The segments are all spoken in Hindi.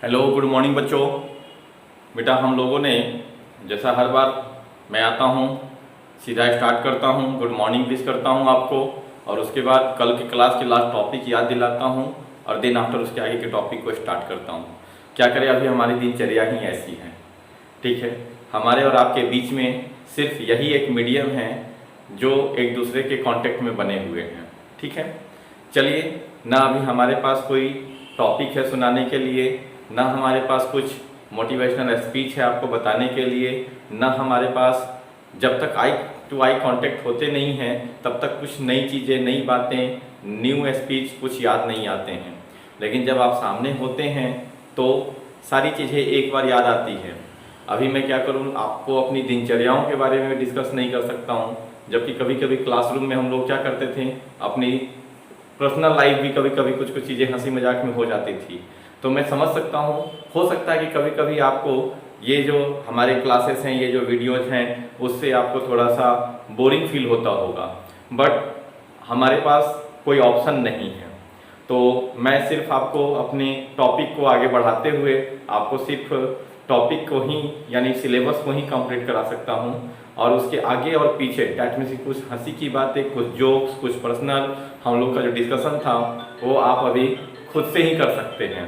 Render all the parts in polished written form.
हेलो गुड मॉर्निंग बच्चों। बेटा हम लोगों ने जैसा हर बार मैं आता हूँ सीधा स्टार्ट करता हूँ, गुड मॉर्निंग विश करता हूँ आपको और उसके बाद कल के क्लास के लास्ट टॉपिक याद दिलाता हूँ और दिन आफ्टर उसके आगे के टॉपिक को स्टार्ट करता हूँ। क्या करें, अभी हमारी दिनचर्या ही ऐसी है। ठीक है, हमारे और आपके बीच में सिर्फ यही एक मीडियम है जो एक दूसरे के कांटेक्ट में बने हुए हैं। ठीक है, चलिए ना अभी हमारे पास कोई टॉपिक है सुनाने के लिए, ना हमारे पास कुछ मोटिवेशनल स्पीच है आपको बताने के लिए, ना हमारे पास जब तक आई टू आई कांटेक्ट होते नहीं हैं तब तक कुछ नई चीज़ें, नई बातें, न्यू स्पीच कुछ याद नहीं आते हैं। लेकिन जब आप सामने होते हैं तो सारी चीज़ें एक बार याद आती हैं। अभी मैं क्या करूं, आपको अपनी दिनचर्याओं के बारे में डिस्कस नहीं कर सकता हूं, जबकि कभी कभी क्लासरूम में हम लोग क्या करते थे, अपनी पर्सनल लाइफ भी कभी कभी कुछ कुछ चीज़ें हंसी मजाक में हो जाती थी। तो मैं समझ सकता हूँ, हो सकता है कि कभी कभी आपको ये जो हमारे क्लासेस हैं, ये जो वीडियोज हैं, उससे आपको थोड़ा सा बोरिंग फील होता होगा, बट हमारे पास कोई ऑप्शन नहीं है। तो मैं सिर्फ आपको अपने टॉपिक को आगे बढ़ाते हुए आपको सिर्फ टॉपिक को ही यानी सिलेबस को ही कंप्लीट करा सकता हूँ और उसके आगे और पीछे डैट मीन्स कुछ हंसी की बातें, कुछ जोक्स, कुछ पर्सनल हम लोग का जो डिस्कशन था वो आप अभी खुद से ही कर सकते हैं।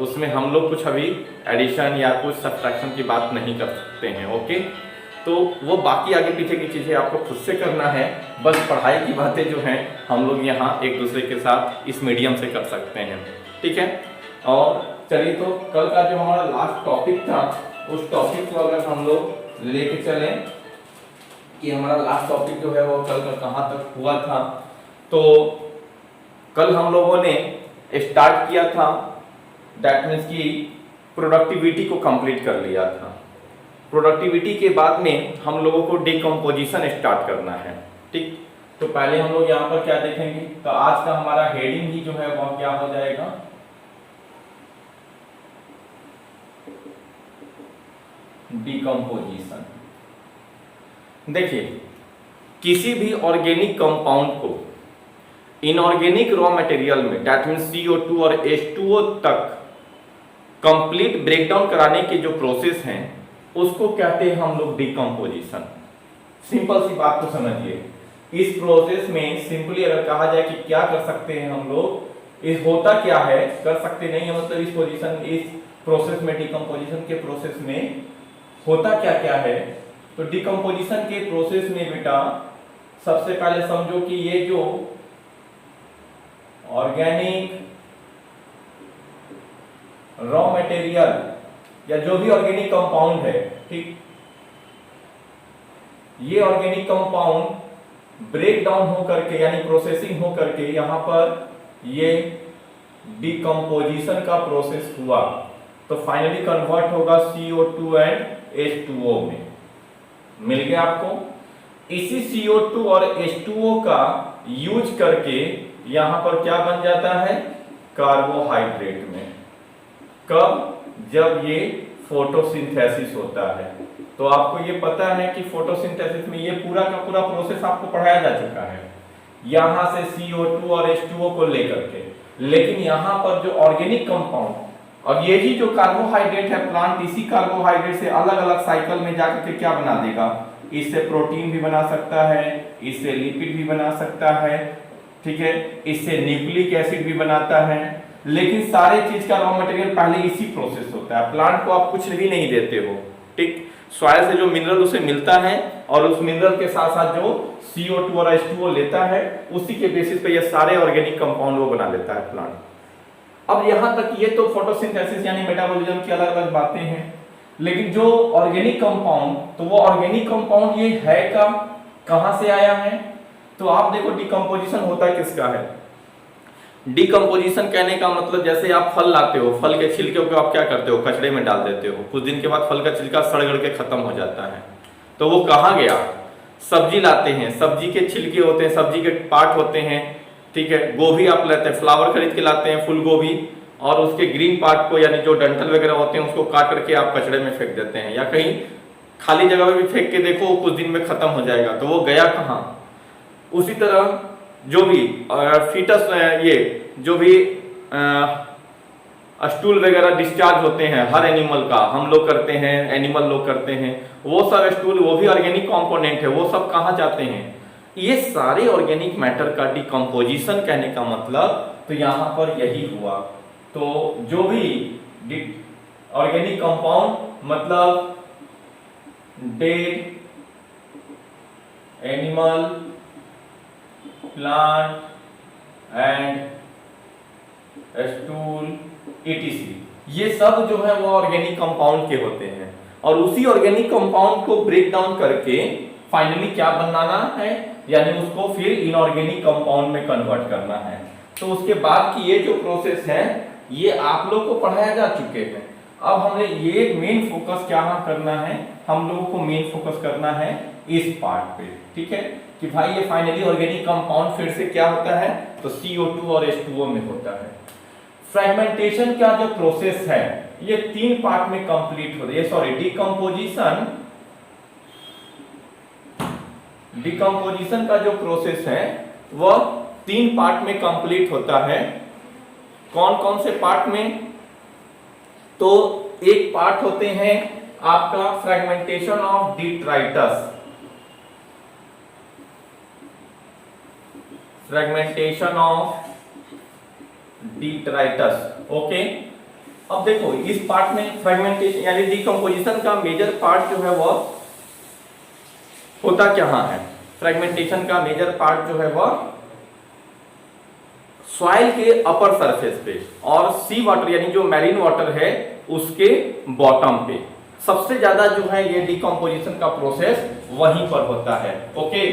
उसमें हम लोग कुछ अभी एडिशन या कुछ सब्ट्रैक्शन की बात नहीं कर सकते हैं। ओके, तो वो बाकी आगे पीछे की चीज़ें आपको खुद से करना है, बस पढ़ाई की बातें जो हैं हम लोग यहाँ एक दूसरे के साथ इस मीडियम से कर सकते हैं। ठीक है, और चलिए तो कल का जो हमारा लास्ट टॉपिक था उस टॉपिक को अगर हम लोग लेके चलें कि हमारा लास्ट टॉपिक जो है वो कल का कहाँ तक हुआ था, तो कल हम लोगों ने स्टार्ट किया था दैट मीन्स की प्रोडक्टिविटी को कंप्लीट कर लिया था। प्रोडक्टिविटी के बाद में हम लोगों को डिकम्पोजिशन स्टार्ट करना है। ठीक, तो पहले हम लोग यहाँ पर क्या देखेंगे, तो आज का हमारा हेडिंग ही जो है वह क्या हो जाएगा, डिकम्पोजिशन। देखिए, किसी भी ऑर्गेनिक कंपाउंड को इनऑर्गेनिक रॉ मटेरियल में दैट मीन्स CO2 और H2O तक कंप्लीट ब्रेकडाउन कराने के जो प्रोसेस हैं उसको कहते हैं हम लोग डिकम्पोजिशन। सिंपल सी बात को समझिए, इस प्रोसेस में सिंपली अगर कहा जाए कि क्या कर सकते हैं हम लोग, इस होता क्या है, कर सकते नहीं है मतलब इस पोजीशन, इस प्रोसेस में, डिकम्पोजिशन के प्रोसेस में होता क्या क्या है। तो डिकम्पोजिशन के प्रोसेस में बेटा सबसे पहले समझो कि ये जो ऑर्गेनिक रॉ मटेरियल या जो भी ऑर्गेनिक कंपाउंड है, ठीक, ये ऑर्गेनिक कंपाउंड ब्रेक डाउन हो करके यानी प्रोसेसिंग हो करके यहां पर ये डिकम्पोजिशन का प्रोसेस हुआ तो फाइनली कन्वर्ट होगा CO2 एंड H2O में। मिल गया आपको। इसी CO2 और H2O का यूज करके यहां पर क्या बन जाता है, कार्बोहाइड्रेट में। कब, जब ये फोटोसिंथेसिस होता है। तो आपको ये पता है कि फोटोसिंथेसिस में ये पूरा का पूरा प्रोसेस आपको पढ़ाया जा चुका है, यहां से CO2 और H2O को लेकर के। लेकिन यहां पर जो ऑर्गेनिक कंपाउंड और ये ही जो कार्बोहाइड्रेट है, प्लांट इसी कार्बोहाइड्रेट से अलग अलग साइकिल में जाकर के क्या बना देगा, इससे प्रोटीन भी बना सकता है, इससे लिपिड भी बना सकता है, ठीक है, इससे न्यूक्लिक एसिड भी बनाता है। लेकिन सारे चीज का रॉ मटेरियल पहले इसी प्रोसेस होता है। प्लांट को आप कुछ भी नहीं देते हो, ठीक, सॉइल से जो मिनरल उसे मिलता है और उस मिनरल के साथ साथ जो CO2 और H2O लेता है उसी के बेसिस पे ये सारे ऑर्गेनिक कंपाउंड वो बना लेता है प्लांट। अब यहां तक ये तो फोटोसिंथेसिस यानी मेटाबॉलिज्म की अलग अलग बातें हैं, लेकिन जो ऑर्गेनिक कंपाउंड, तो वो ऑर्गेनिक कंपाउंड ये है का, कहां से आया है, तो आप देखो डिकम्पोजिशन होता किसका है। डिकम्पोजिशन कहने का मतलब जैसे आप फल लाते हो, फल के छिलके को आप क्या करते हो, कचड़े में डाल देते हो, कुछ दिन के बाद फल का छिलका सड़ गड़ के खत्म हो जाता है, तो वो कहाँ गया, सब्जी लाते हैं, सब्जी के छिलके होते हैं, सब्जी के पार्ट होते हैं, ठीक है, गोभी आप लेते हैं, फ्लावर खरीद के लाते हैं, फूल गोभी, और उसके ग्रीन पार्ट को यानी जो डंठल वगैरह होते हैं उसको काट करके आप कचड़े में फेंक देते हैं या कहीं खाली जगह में भी फेंक के देखो कुछ दिन में खत्म हो जाएगा, तो वो गया कहाँ। उसी तरह जो भी फीटस, ये जो भी स्टूल वगैरह डिस्चार्ज होते हैं हर एनिमल का, हम लोग करते हैं, एनिमल लोग करते हैं, वो सब स्टूल वो भी ऑर्गेनिक कंपोनेंट है, वो सब कहाँ जाते हैं? ये सारे ऑर्गेनिक मैटर का डिकम्पोजिशन कहने का मतलब तो यहाँ पर यही हुआ। तो जो भी ऑर्गेनिक कंपाउंड मतलब dead animal, plant and stool etc, ये सब जो है वो ऑर्गेनिक कंपाउंड के होते हैं। और उसी ऑर्गेनिक कंपाउंड को ब्रेक डाउन करके फाइनली क्या बनाना है, यानी उसको फिर इनऑर्गेनिक कंपाउंड में कन्वर्ट करना है। तो उसके बाद की ये जो प्रोसेस है ये आप लोग को पढ़ाया जा चुके हैं। अब हमें ये मेन फोकस क्या करना है, हम लोगों को मेन फोकस करना है इस पार्ट पे, ठीक है, कि भाई ये फाइनली ऑर्गेनिक कंपाउंड फिर से क्या होता है, तो CO2 और H2O में होता है। फ्रेगमेंटेशन का जो प्रोसेस है ये 3 पार्ट में कंप्लीट होता है, सॉरी डिकम्पोजिशन का जो प्रोसेस है वह 3 पार्ट में कंप्लीट होता है। कौन कौन से पार्ट में? तो एक पार्ट होते हैं आपका fragmentation of detritus, fragmentation of detritus, okay. अब देखो इस पार्ट में फ्रेगमेंटेशन यानी डिकम्पोजिशन का मेजर पार्ट जो है वह होता क्या है, फ्रेगमेंटेशन का मेजर पार्ट जो है वह सॉइल के अपर सरफेस पे और सी वाटर यानी जो मैरीन वाटर है उसके बॉटम पे सबसे ज्यादा जो है ये डिकम्पोजिशन का प्रोसेस वहीं पर होता है, ओके।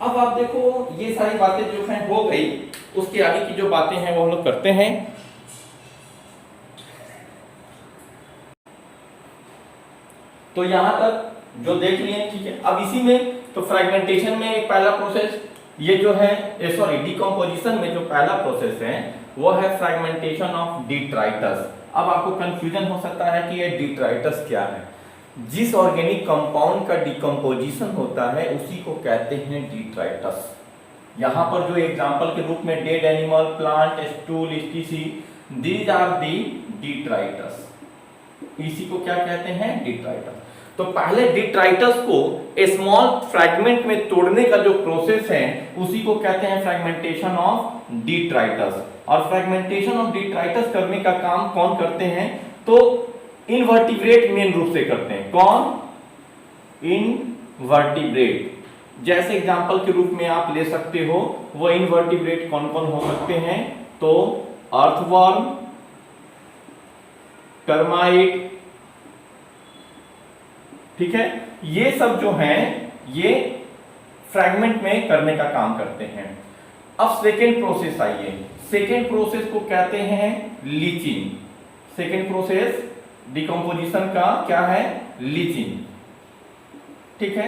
अब आप देखो ये सारी बातें जो है हो गई, उसके आगे की जो बातें हैं वो हम लोग करते हैं। तो यहां तक जो देख लिए, ठीक है। अब इसी में तो फ्रेगमेंटेशन में एक पहला प्रोसेस ये जो है, सॉरी डिकम्पोजिशन में जो पहला प्रोसेस है वो है फ्रेगमेंटेशन ऑफ डिट्राइटस। अब आपको कंफ्यूजन हो सकता है कि ये डिट्राइटस क्या है। जिस ऑर्गेनिक कंपाउंड का डिकम्पोजिशन होता है उसी को कहते हैं डिट्राइटस। यहां पर जो एग्जांपल के रूप में dead animal, plant, stool etc, these are the detritus. इसी को क्या कहते हैं, डिट्राइटस। तो पहले डिट्राइटस को स्मॉल फ्रैगमेंट में तोड़ने का जो प्रोसेस है उसी को कहते हैं फ्रैगमेंटेशन ऑफ डिट्राइटस। और फ्रैगमेंटेशन ऑफ डिट्राइटस करने का काम कौन करते हैं, तो इनवर्टिब्रेट मेन रूप से करते हैं। कौन, इनवर्टिब्रेट। जैसे एग्जांपल के रूप में आप ले सकते हो वो इनवर्टिब्रेट कौन कौन हो सकते हैं, तो अर्थवर्म, टर्माइट, ठीक है, ये सब जो हैं ये फ्रैगमेंट में करने का काम करते हैं। अब सेकेंड प्रोसेस आइए, सेकेंड प्रोसेस को कहते हैं लीचिंग। सेकेंड प्रोसेस डिकम्पोजिशन का क्या है, लीचिंग, ठीक है।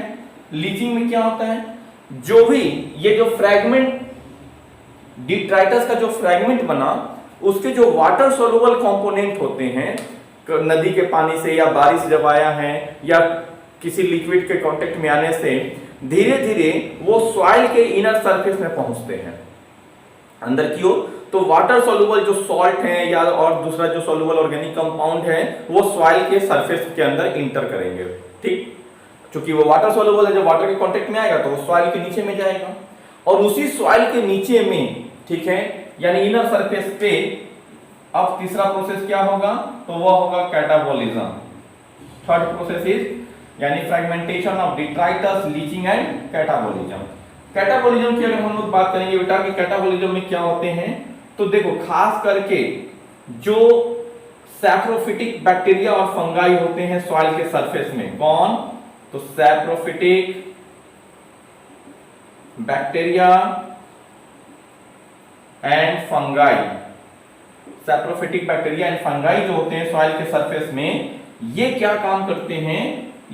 लीचिंग में क्या होता है, जो भी ये जो फ्रैगमेंट डिट्राइटस का जो फ्रैगमेंट बना उसके जो वाटर सोलुबल कंपोनेंट होते हैं, नदी के पानी से या बारिश जब आया है या किसी लिक्विड के कांटेक्ट में आने से धीरे धीरे वो सॉइल के इनर सरफेस में पहुंचते हैं अंदर की ओर। तो वाटर सोलुबल जो सॉल्ट है या और दूसरा जो सोलुबल ऑर्गेनिक कंपाउंड है वो सॉइल के सरफेस के अंदर इंटर करेंगे, ठीक। क्योंकि वो वाटर सोलुबल है, जब वाटर के कांटेक्ट में आएगा तो वो सॉइल के नीचे में जाएगा और उसी सॉइल के नीचे में, ठीक है, यानी इनर सरफेस पे अब तीसरा प्रोसेस क्या होगा, तो वह होगा कैटाबोलिज्म। थर्ड प्रोसेस इज यानी fragmentation of detritus, leaching and catabolism. Catabolism की अगर हम लोग बात करेंगे बेटा कि कैटाबोलिज्म में क्या होते हैं, तो देखो खास करके जो सैप्रोफिटिक बैक्टीरिया और फंगाई होते हैं सॉइल के सरफेस में, कौन, तो saprophytic bacteria and fungi. Saprophytic bacteria and fungi जो होते हैं सॉइल के सरफेस में, ये क्या काम करते हैं,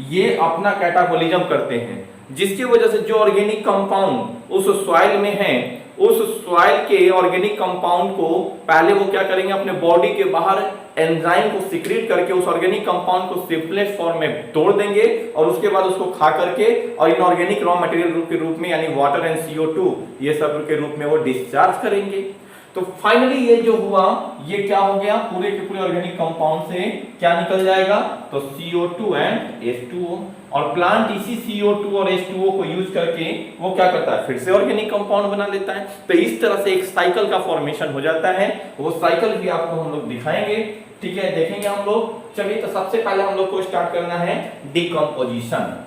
ये अपना कैटाबोलिज्म करते हैं, जिसकी वजह से जो ऑर्गेनिक कंपाउंड उस सॉइल में है उस सॉइल के ऑर्गेनिक कंपाउंड को पहले वो क्या करेंगे, अपने बॉडी के बाहर एंजाइम को सीक्रेट करके उस ऑर्गेनिक कंपाउंड को सिंपलेस्ट फॉर्म में तोड़ देंगे और उसके बाद उसको खा करके और इनऑर्गेनिक रॉ मटेरियल के रूप में यानी वाटर एंड CO2 ये सब के रूप में वो डिस्चार्ज करेंगे। तो फाइनली ये जो हुआ ये क्या हो गया, पूरे के पूरे ऑर्गेनिक कंपाउंड से क्या निकल जाएगा, तो CO2 एंड H2O। और प्लांट इसी CO2 और H2O को यूज करके वो क्या करता है, फिर से ऑर्गेनिक कंपाउंड बना लेता है। तो इस तरह से एक साइकिल का फॉर्मेशन हो जाता है। वो साइकिल भी आपको हम लोग दिखाएंगे, ठीक है, देखेंगे हम लोग। चलिए, तो सबसे पहले हम लोग को स्टार्ट करना है डिकम्पोजिशन।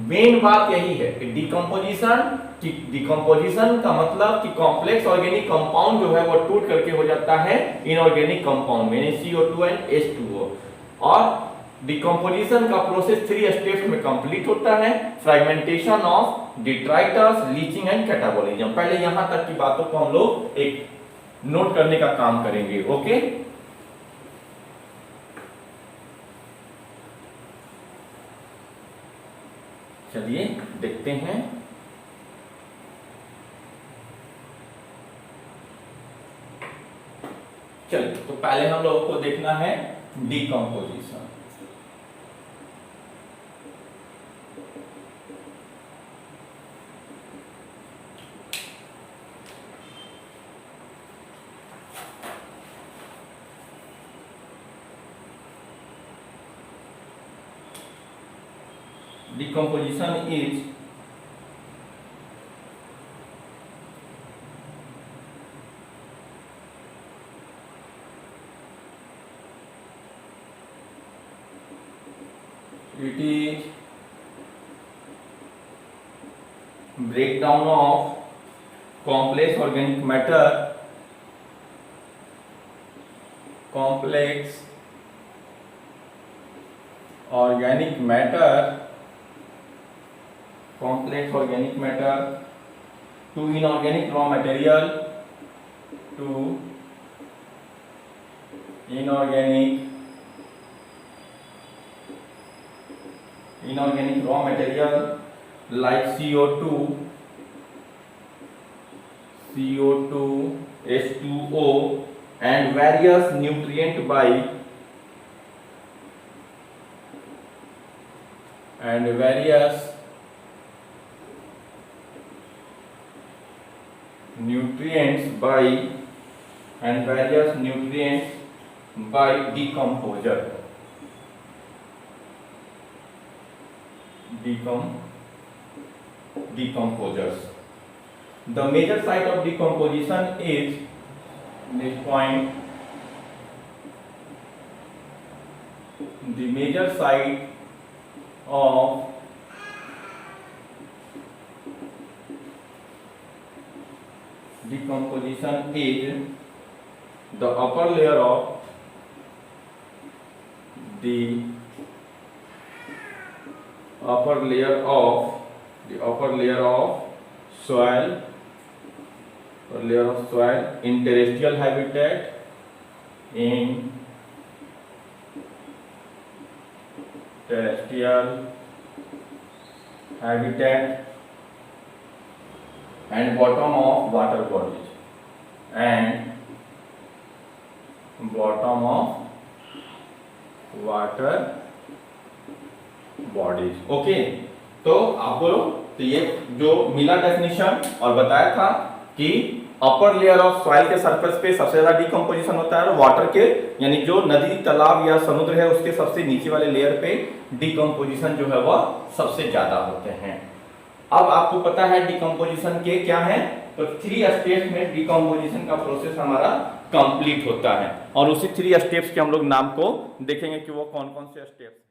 मेन बात यही है कि डिकम्पोजिशन का मतलब कि कॉम्प्लेक्स ऑर्गेनिक कंपाउंड जो है वो टूट करके हो जाता है इनऑर्गेनिक कंपाउंड में, CO2 एंड H2O। और डिकम्पोजिशन का प्रोसेस 3 स्टेप्स में कंप्लीट होता है, fragmentation of detritus, leaching and catabolism. पहले यहां तक की बातों को हम लोग एक नोट करने का काम करेंगे। ओके, चलिए देखते हैं। चलिए, तो पहले हम लोगों को देखना है decomposition. Decomposition is breakdown of complex organic matter, complex organic matter to inorganic raw material, to inorganic raw material like CO2, H2O and various nutrient by various nutrients by decomposers. The major site of decomposition is this point. The major site of decomposition is the upper layer of soil, in terrestrial habitat, and bottom of water bodies, okay. तो आपको तो ये जो मिला डेफिनेशन और बताया था कि अपर लेयर ऑफ सॉइल के सरफेस पे सबसे ज्यादा डिकम्पोजिशन होता है और वाटर के यानी जो नदी, तालाब या समुद्र है उसके सबसे नीचे वाले लेयर पे डिकम्पोजिशन जो है वह सबसे ज्यादा होते हैं। अब आपको पता है डिकम्पोजिशन के क्या है, तो 3 स्टेप्स में डिकम्पोजिशन का प्रोसेस हमारा कंप्लीट होता है और उसी 3 स्टेप्स के हम लोग नाम को देखेंगे कि वो कौन कौन से स्टेप्स